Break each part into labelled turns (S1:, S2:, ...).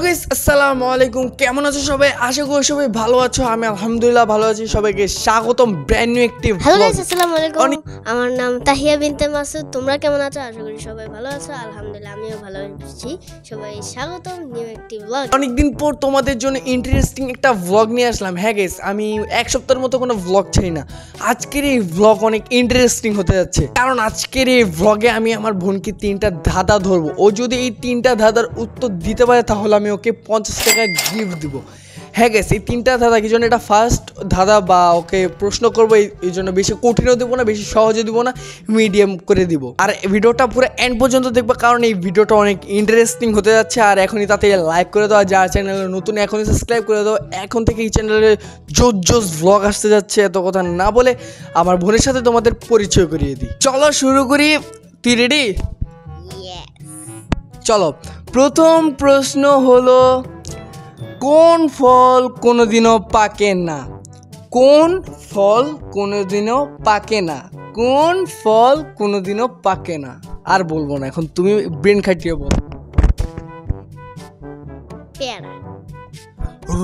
S1: Hello guys, আসসালামু আলাইকুম। কেমন আছো সবাই? আশা করি সবাই ভালো আছো। আমি আলহামদুলিল্লাহ ভালো আছি। সবাইকে স্বাগতম ব্র্যান্ড নিউ একটি
S2: হ্যালো গাইস, আসসালামু আলাইকুম। আমার নাম তাহিয়া বিনতে মাসুদ। তোমরা কেমন আছো? আশা করি সবাই ভালো আছো। আলহামদুলিল্লাহ আমিও ভালো আছি। সবাই স্বাগতম নিউ একটি ব্লগ।
S1: অনেকদিন পর তোমাদের জন্য ইন্টারেস্টিং একটা ব্লগ নিয়ে আসলাম। হ্যাঁ গাইস, আমি এক সপ্তাহের মতো কোনো ব্লগ চাই না। আজকের এই ব্লগ অনেক ইন্টারেস্টিং হতে যাচ্ছে, কারণ আজকের এই ব্লগে আমি আমার বোনকে 3টা ধাঁধা ধরবো। ও যদি এই 3টা ধাঁধার উত্তর দিতে পারে তাহলে আমি ওকে 50 টাকা গিফট দিব। হ্যাঁ গেছে, এই 3টা ধাঁধা কি জন্য, এটা ফার্স্ট ধাঁধা বা ওকে প্রশ্ন করবো, এই জন্য বেশি কঠিনও দেবো না, বেশি সহজও দিব না, মিডিয়াম করে দিব। আর ভিডিওটা পুরো এন্ড পর্যন্ত দেখবো, কারণ এই ভিডিওটা অনেক ইন্টারেস্টিং হতে যাচ্ছে। আর এখনই তাতে লাইক করে দাও, আর যারা চ্যানেলে নতুন এখনই সাবস্ক্রাইব করে দাও। এখন থেকে এই চ্যানেলে জোস ভ্লগ আসতে যাচ্ছে। এত কথা না বলে আমার বোনের সাথে তোমাদের পরিচয় করিয়ে দিই। চলো শুরু করি। তুই রেডি? চলো, প্রথম প্রশ্ন হলো, কোন ফল কোনোদিনও পাকে না? কোন ফল কোনোদিনও পাকে না? কোন ফল কোনোদিনও পাকে না? আর বলবো না, এখন তুমি ব্রেন খাটিয়ে বলো।
S2: পেয়ারা।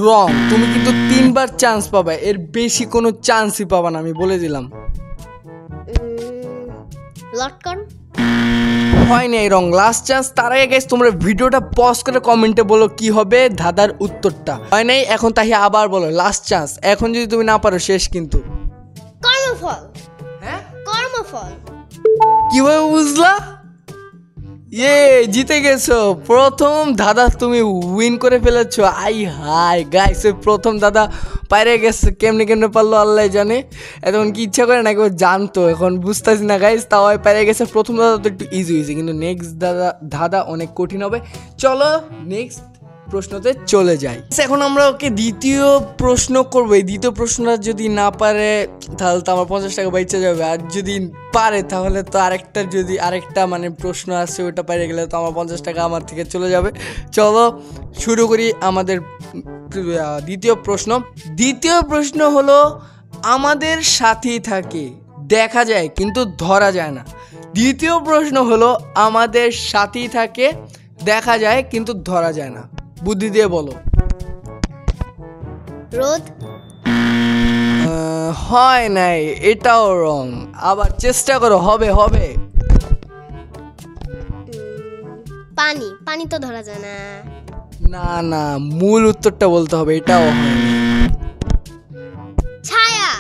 S1: রং। তুমি কিন্তু 3বার চান্স পাবে, এর বেশি কোনো চান্সই পাবা না, আমি বলে দিলাম।
S2: লটকন।
S1: হয় না এই রং, লাস্ট চান্স। তার আগে গাইস তোমরা ভিডিওটা পজ করে কমেন্টে বলো কি হবে ধাঁধার উত্তরটা। হয় নাই, এখন তাই আবার বলো, লাস্ট চান্স। এখন যদি তুমি না পারো শেষ কিন্তু।
S2: কর্মফল।
S1: হ্যাঁ,
S2: কর্মফল।
S1: কিভাবে বুঝলা? জিতে গেছো। প্রথম দাদা তুমি উইন করে ফেলেছো। আই হাই গাইস, প্রথম দাদা পাইরে গেছে। কেমনে পারলো আল্লাহ জানে। এখন কি ইচ্ছা করে নাকি জানতো, এখন বুঝতেছি না গাইস। তাও পাইরে গেছে। প্রথম দাদা তো একটু ইজি হয়েছে, কিন্তু নেক্সট দাদা অনেক কঠিন হবে। চলো নেক্সট প্রশ্নতে চলে যাই। এখন আমরা ওকে দ্বিতীয় প্রশ্ন করবো। এই দ্বিতীয় প্রশ্নটা যদি না পারে তাহলে তো আমার 50 টাকা বেঁচে যাবে, আর যদি পারে তাহলে তো আরেকটা মানে প্রশ্ন আছে, ওটা পেরে গেলে তো আমার 50 টাকা আমার থেকে চলে যাবে। চলো শুরু করি আমাদের দ্বিতীয় প্রশ্ন। দ্বিতীয় প্রশ্ন হলো, আমাদের সাথেই থাকে, দেখা যায় কিন্তু ধরা যায় না। দ্বিতীয় প্রশ্ন হলো, আমাদের সাথেই থাকে, দেখা যায় কিন্তু ধরা যায় না। বুদ্ধি দিয়ে বলো।
S2: রোদ।
S1: হয় নাই, এটাও রং। আবার চেষ্টা করো, হবে।
S2: পানি। পানি তো ধরা যায় না।
S1: না, মূল উত্তরটা বলতে হবে, এটাও হয়।
S2: ছায়া।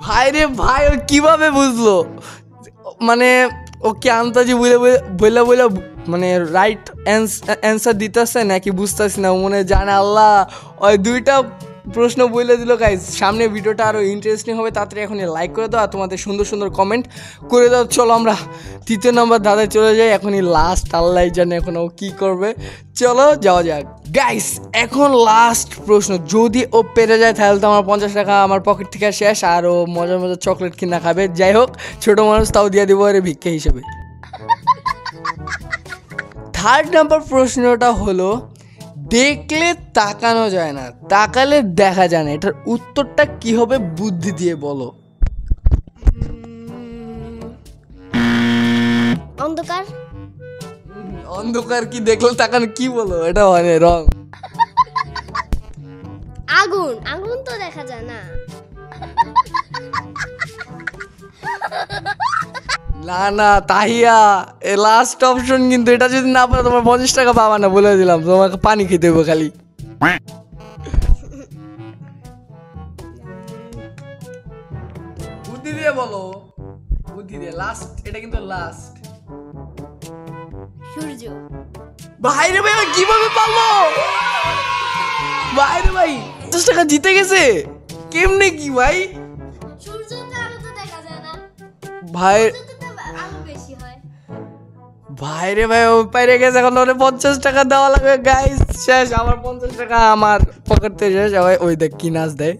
S1: ভাই রে ভাই, ও কিভাবে বুঝলো? মানে ও কি আন্তাজি বইলা মানে রাইট অ্যান্সার দিতেছে নাকি বুঝতেছি না। মনে জানে আল্লাহ, ওই 2টা প্রশ্ন বলে দিল। গাইজ সামনে ভিডিওটা আরও ইন্টারেস্টিং হবে। তাড়াতাড়ি এখন লাইক করে দাও আর তোমাদের সুন্দর কমেন্ট করে দাও। চলো আমরা 3য় নম্বর দাদায় চলে যাই। এখনই লাস্ট, আল্লাহ জানে এখন ও কী করবে। চলো যাওয়া যাক গাইস। এখন লাস্ট প্রশ্ন, যদি ও পেরে যায় তাহলে তো আমার 50 টাকা আমার পকেট থেকে শেষ, আর ও মজার চকলেট কিনা খাবে। যাই হোক, ছোটো মানুষ, তাও দিয়ে দিব আরে ভিক্ষা হিসেবে। 3rd নাম্বার প্রশ্নটা হলো, দেখলে তাকানো যায় না, তাকালে দেখা যায় না। এটার উত্তরটা কি হবে? বুদ্ধি দিয়ে বলো।
S2: অন্ধকার।
S1: অন্ধকার কি দেখলে তাকানো? কি বলো, এটা মানে রং।
S2: আগুন। আগুন তো দেখা যায় না।
S1: না তাহিয়া, এ লাস্ট অপশন কিন্তু। এটা যদি না পারো তোমার 50 টাকা পাবা না, বলে দিলাম। তোমাকে পানি খেতে হবে খালি। বুদ্ধি দিয়ে বলো, বুদ্ধি দিয়ে। লাস্ট, এটা কিন্তু লাস্ট।
S2: সূর্য।
S1: ভাই রে ভাই, কিভাবে পারলো? ভাই রে ভাই, 50 টাকা জিতে গেছে। কেমনে কি ভাই?
S2: সূর্যতে আলো তো দেখা যায় না।
S1: ভাই
S2: আলো বেশি হয়।
S1: ভাই রে ভাই, ও পাইরে গেছে। এখন ওরে 50 টাকা দেওয়া লাগবে গাইস। শেষ, আমার 50 টাকা আমার পকেট থেকে শেষ। ওই দেখ কি নাচ দেয়।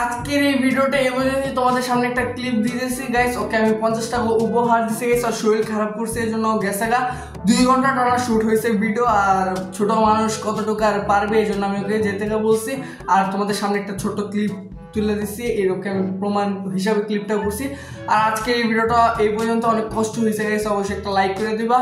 S1: আজকের এই ভিডিওটা এই পর্যন্ত। তোমাদের সামনে একটা ক্লিপ দিয়ে দিয়েছি গাইস। ওকে আমি 50 টাকা উপহার দিচ্ছি গাইস। আর শরীর খারাপ করছে, এই জন্য গেছে গা। 2 ঘন্টা টানা শুট হয়েছে ভিডিও। আর ছোট মানুষ কতটুকু আর পারবে, এই জন্য আমি ওকে যেতে বলছি। আর তোমাদের সামনে একটা ছোট ক্লিপ তুলে দিচ্ছি, এরকম আমি প্রমাণ হিসাবে ক্লিপটা করছি। আর আজকে এই ভিডিওটা এই পর্যন্ত অনেক কষ্ট হয়েছে গেছে, অবশ্যই একটা লাইক করে দিবা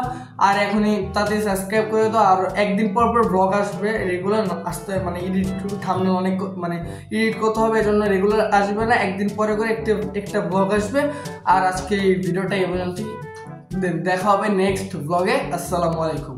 S1: আর এখনই তাতে সাবস্ক্রাইব করে দাও। আর একদিন পর পর ব্লগ আসবে, রেগুলার আসতে মানে এডিট থামনে অনেক মানে এডিট করতে হবে, এজন্য রেগুলার আসবে না, একদিন পরে করে একটা ব্লগ আসবে। আর আজকে এই ভিডিওটা এই পর্যন্তই, দেখা হবে নেক্সট ব্লগে। আসসালামু আলাইকুম।